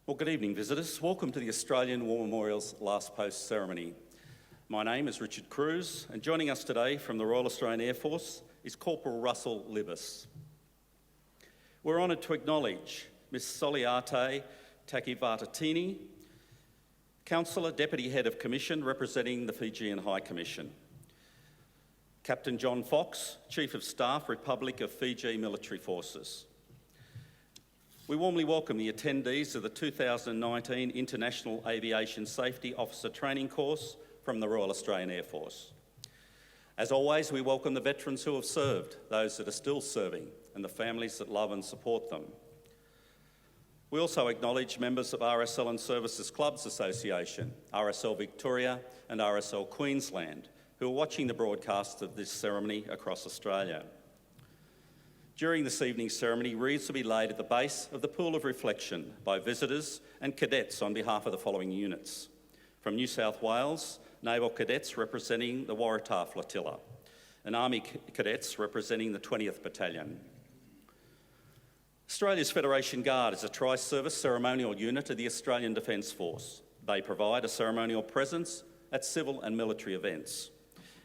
Well, good evening, visitors. Welcome to the Australian War Memorial's Last Post ceremony. My name is Richard Cruz, and joining us today from the Royal Australian Air Force is Corporal Russell Libis. We're honoured to acknowledge Ms Soliate Takivatatini, Councillor, Deputy Head of Commission representing the Fijian High Commission, Captain John Fox, Chief of Staff, Republic of Fiji Military Forces. We warmly welcome the attendees of the 2019 International Aviation Safety Officer Training Course from the Royal Australian Air Force. As always, we welcome the veterans who have served, those that are still serving, and the families that love and support them. We also acknowledge members of RSL and Services Clubs Association, RSL Victoria and RSL Queensland, who are watching the broadcast of this ceremony across Australia. During this evening's ceremony, wreaths will be laid at the base of the Pool of Reflection by visitors and cadets on behalf of the following units. From New South Wales, Naval Cadets representing the Waratah Flotilla, and Army Cadets representing the 20th Battalion. Australia's Federation Guard is a tri-service ceremonial unit of the Australian Defence Force. They provide a ceremonial presence at civil and military events,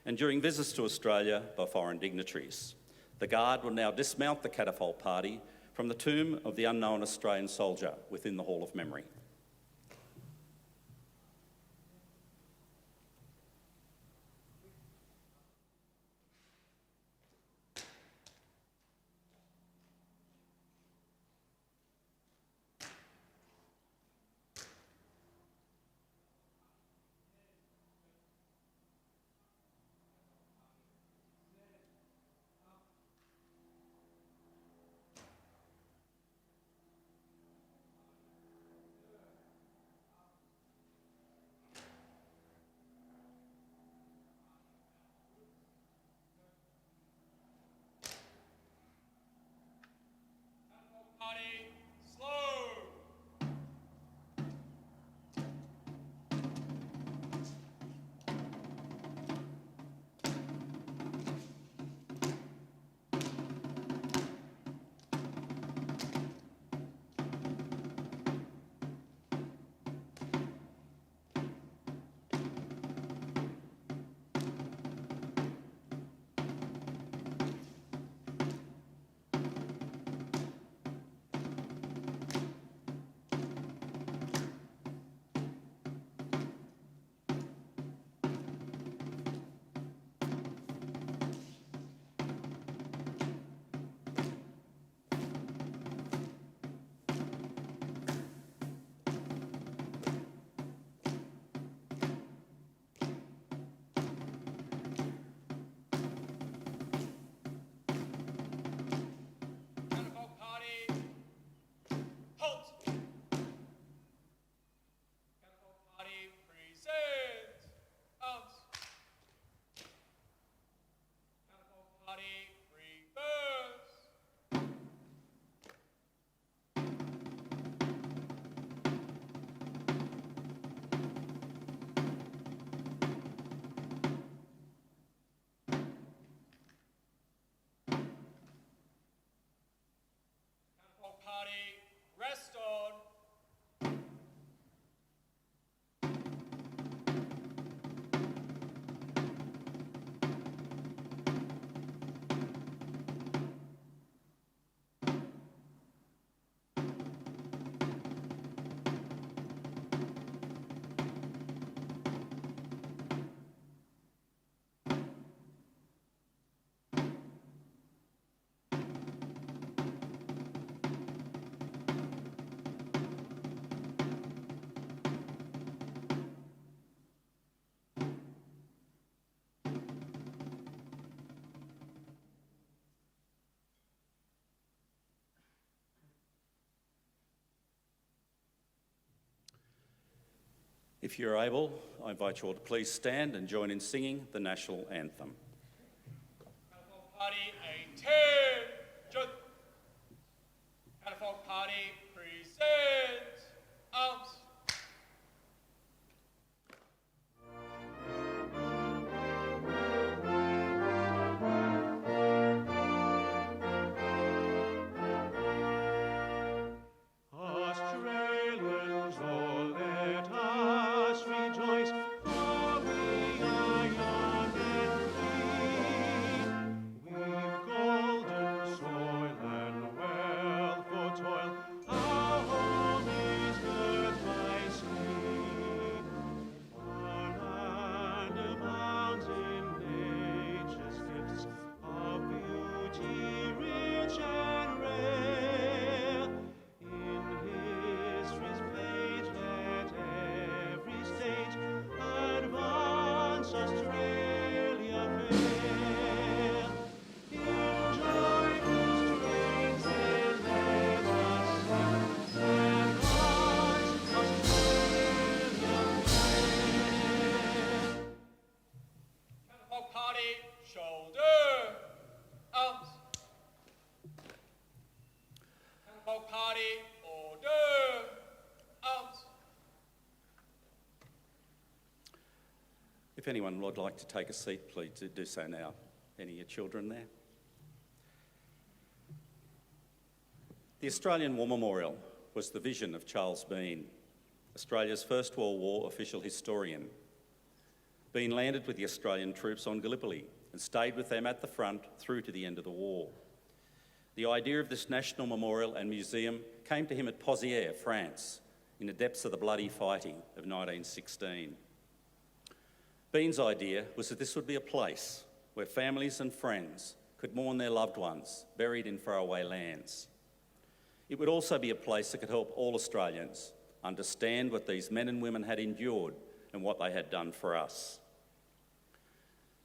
and during visits to Australia by foreign dignitaries. The Guard will now dismount the catapult party from the tomb of the unknown Australian soldier within the Hall of Memory. If you're able, I invite you all to please stand and join in singing the national anthem. Party, attention! Catapult party, present arms. Australian If anyone would like to take a seat, please do so now. Any of your children there? The Australian War Memorial was the vision of Charles Bean, Australia's First World War official historian. Bean landed with the Australian troops on Gallipoli and stayed with them at the front through to the end of the war. The idea of this national memorial and museum came to him at Pozières, France, in the depths of the bloody fighting of 1916. Bean's idea was that this would be a place where families and friends could mourn their loved ones buried in faraway lands. It would also be a place that could help all Australians understand what these men and women had endured and what they had done for us.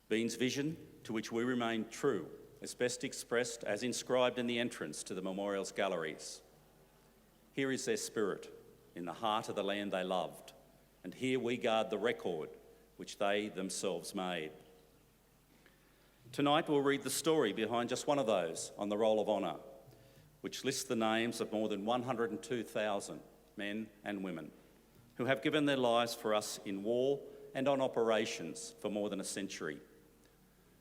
Bean's vision, to which we remain true, is best expressed as inscribed in the entrance to the memorial's galleries. Here is their spirit, in the heart of the land they loved, and here we guard the record which they themselves made. Tonight we'll read the story behind just one of those on the Roll of Honour, which lists the names of more than 102,000 men and women who have given their lives for us in war and on operations for more than a century.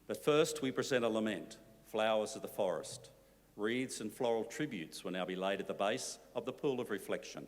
But first we present a lament, Flowers of the Forest. Wreaths and floral tributes will now be laid at the base of the pool of reflection.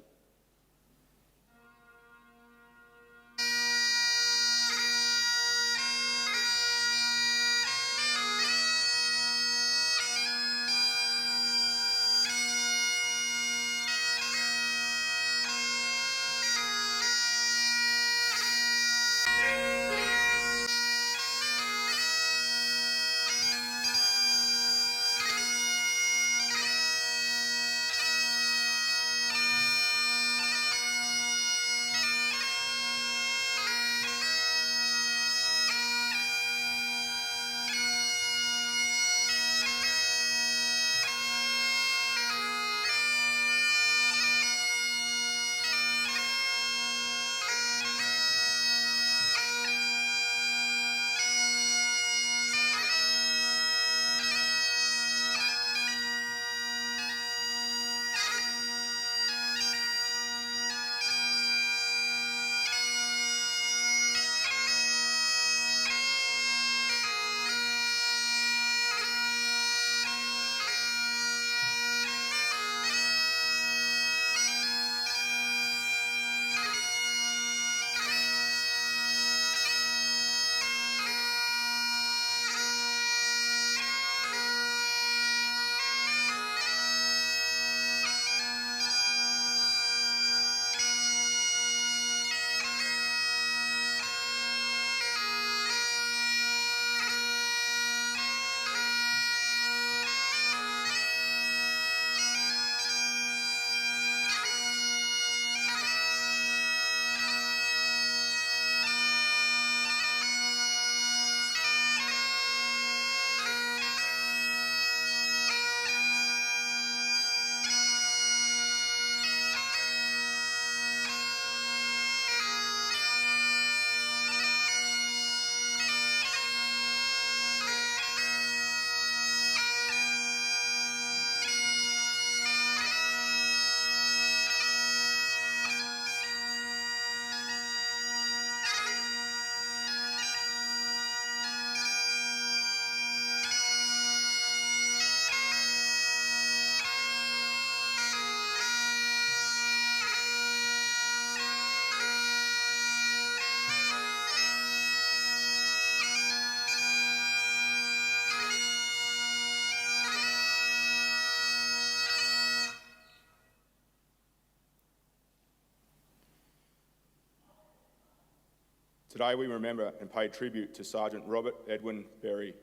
Today we remember and pay tribute to Sergeant Robert Edwin Berry.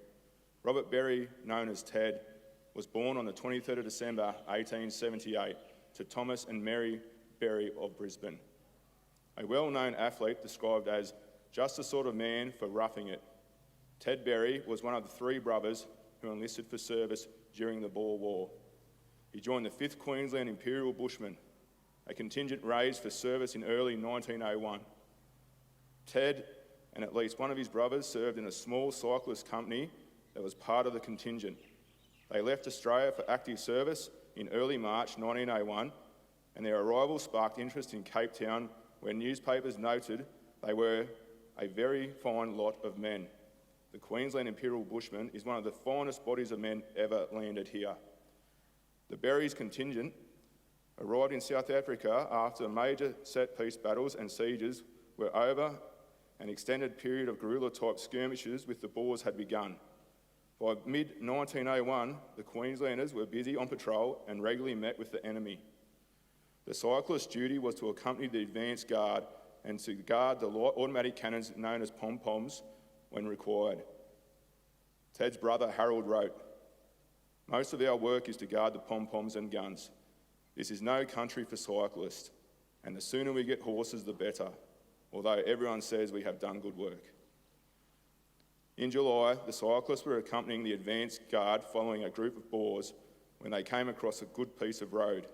Robert Berry, known as Ted, was born on the 23rd of December 1878 to Thomas and Mary Berry of Brisbane. A well-known athlete described as just the sort of man for roughing it. Ted Berry was one of the three brothers who enlisted for service during the Boer War. He joined the 5th Queensland Imperial Bushmen, a contingent raised for service in early 1901. Ted and at least one of his brothers served in a small cyclist company that was part of the contingent. They left Australia for active service in early March 1901, and their arrival sparked interest in Cape Town, where newspapers noted they were a very fine lot of men. The Queensland Imperial Bushman is one of the finest bodies of men ever landed here. The Berries contingent arrived in South Africa after major set-piece battles and sieges were over. An extended period of guerrilla-type skirmishes with the Boers had begun. By mid-1901, the Queenslanders were busy on patrol and regularly met with the enemy. The cyclist's duty was to accompany the advance guard and to guard the light automatic cannons known as pom-poms when required. Ted's brother Harold wrote, "Most of our work is to guard the pom-poms and guns. This is no country for cyclists, and the sooner we get horses, the better, although everyone says we have done good work." In July, the cyclists were accompanying the advance guard following a group of Boers when they came across a good piece of road.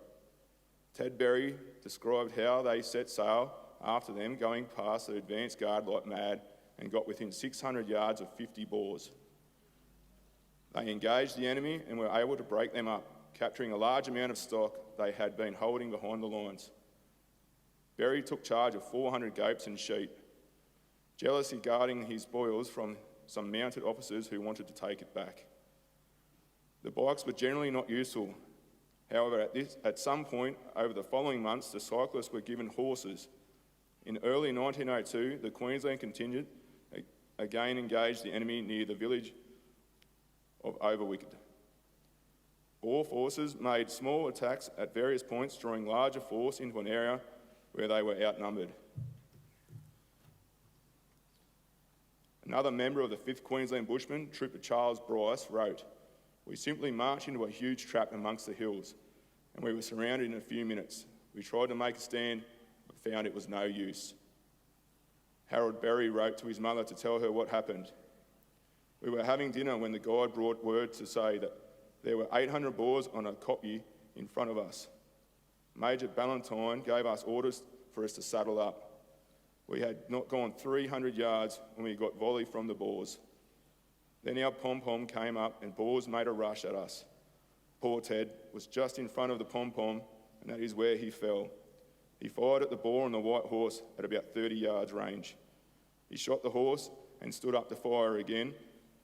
Ted Berry described how they set sail after them, going past the advance guard like mad, and got within 600 yards of 50 Boers. They engaged the enemy and were able to break them up, capturing a large amount of stock they had been holding behind the lines. Berry took charge of 400 goats and sheep, jealously guarding his spoils from some mounted officers who wanted to take it back. The bikes were generally not useful. However, at some point over the following months, the cyclists were given horses. In early 1902, the Queensland contingent again engaged the enemy near the village of Overwicked. Boer forces made small attacks at various points, drawing larger force into an area where they were outnumbered. Another member of the 5th Queensland Bushman, Trooper Charles Bryce, wrote, "We simply marched into a huge trap amongst the hills, and we were surrounded in a few minutes. We tried to make a stand, but found it was no use." Harold Berry wrote to his mother to tell her what happened. "We were having dinner when the guide brought word to say that there were 800 Boers on a kopje in front of us. Major Ballantyne gave us orders for us to saddle up. We had not gone 300 yards when we got volley from the Boers. Then our pom-pom came up and Boers made a rush at us. Poor Ted was just in front of the pom-pom, and that is where he fell. He fired at the Boer on the white horse at about 30 yards range. He shot the horse and stood up to fire again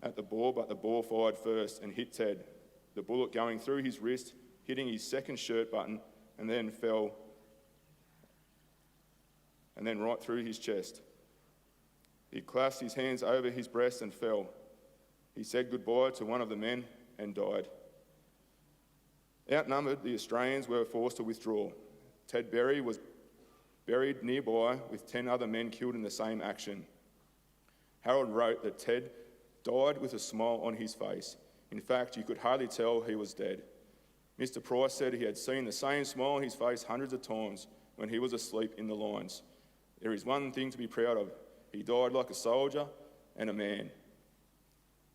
at the Boer, but the Boer fired first and hit Ted, the bullet going through his wrist, hitting his second shirt button, and then fell, and then right through his chest. He clasped his hands over his breast and fell. He said goodbye to one of the men and died." Outnumbered, the Australians were forced to withdraw. Ted Berry was buried nearby with 10 other men killed in the same action. Harold wrote that Ted died with a smile on his face. In fact, you could hardly tell he was dead. Mr. Price said he had seen the same smile on his face hundreds of times when he was asleep in the lines. There is one thing to be proud of. He died like a soldier and a man.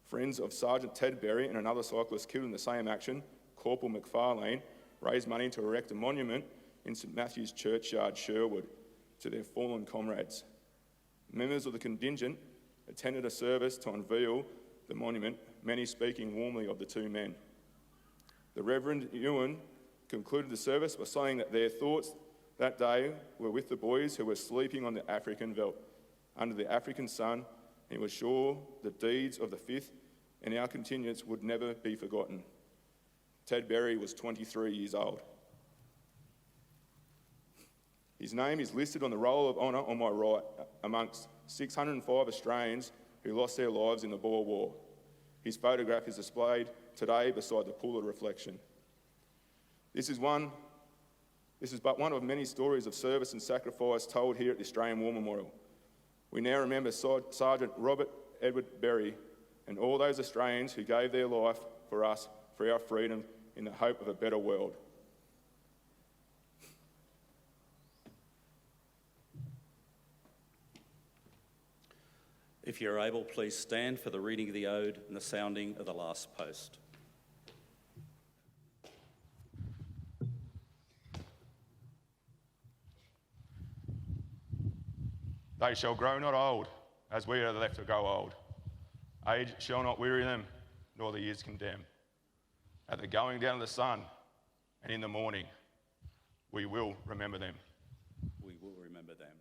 Friends of Sergeant Ted Berry and another cyclist killed in the same action, Corporal McFarlane, raised money to erect a monument in St Matthew's Churchyard, Sherwood, to their fallen comrades. Members of the contingent attended a service to unveil the monument, many speaking warmly of the two men. The Reverend Edwin concluded the service by saying that their thoughts that day were with the boys who were sleeping on the African veldt under the African sun. He was sure the deeds of the 5th and our contingents would never be forgotten. Ted Berry was 23 years old. His name is listed on the Roll of Honour on my right amongst 605 Australians who lost their lives in the Boer War. His photograph is displayed today beside the pool of reflection. This is but one of many stories of service and sacrifice told here at the Australian War Memorial. We now remember Sergeant Robert Edwin Berry and all those Australians who gave their life for us, for our freedom, in the hope of a better world. If you're able, please stand for the reading of the ode and the sounding of the last post. They shall grow not old, as we are left to go old. Age shall not weary them, nor the years condemn. At the going down of the sun and in the morning, we will remember them. We will remember them.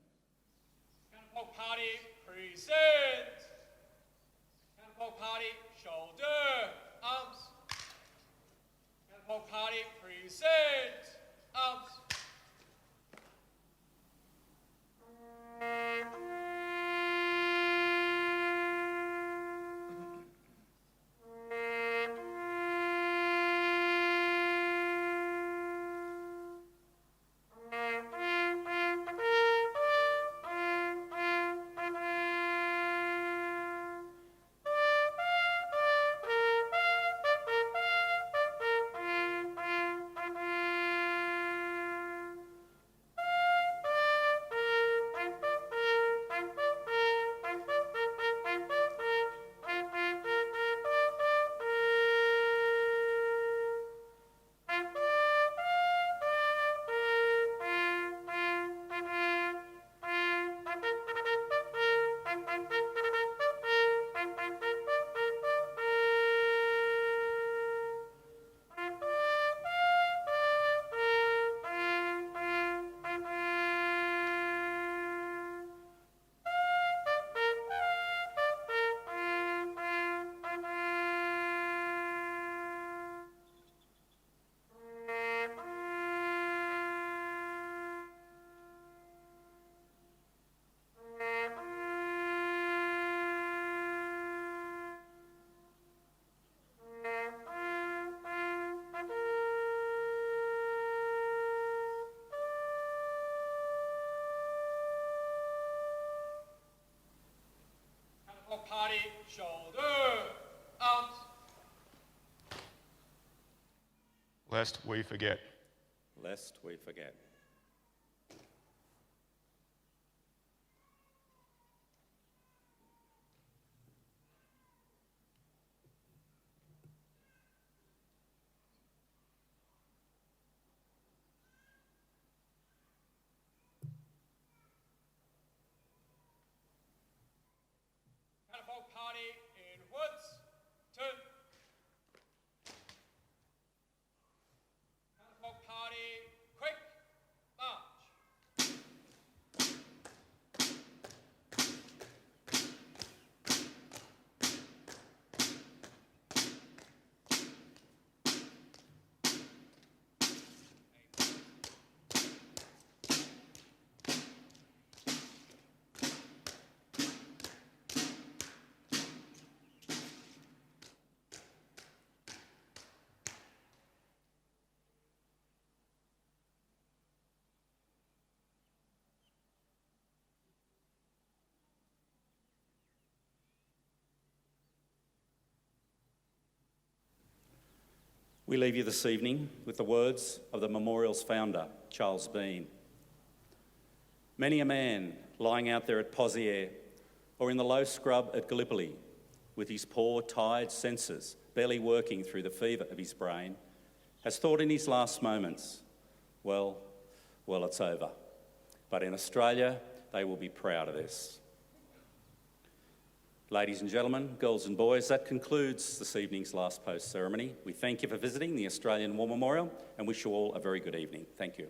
Counterpart Party present. Counterpart Party shoulder arms. Counterpart Party present arms. Party shoulder arms. Lest we forget. Lest we forget. Counterpart Party inwards. Turn. Counterpart Party quick march. We leave you this evening with the words of the memorial's founder, Charles Bean. Many a man lying out there at Pozières or in the low scrub at Gallipoli, with his poor, tired senses barely working through the fever of his brain, has thought in his last moments, well, it's over. But in Australia, they will be proud of this. Ladies and gentlemen, girls and boys, that concludes this evening's last post ceremony. We thank you for visiting the Australian War Memorial and wish you all a very good evening. Thank you.